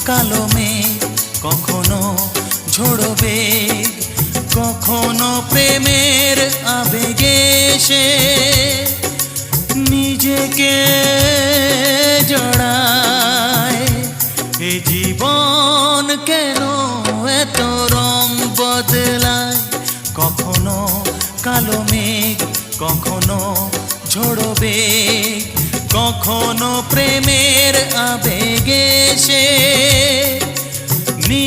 কালো মেঘ, কখনো ঝোড়ো বেগ, কখনো প্রেমের আবেগে সে নিজেকে জড়ায়। এ জীবন কেন এত রং বদলায়? কখনো কালো মেঘ, কখনো ঝোড়ো বেগ, কখনো প্রেমের আবেগে সে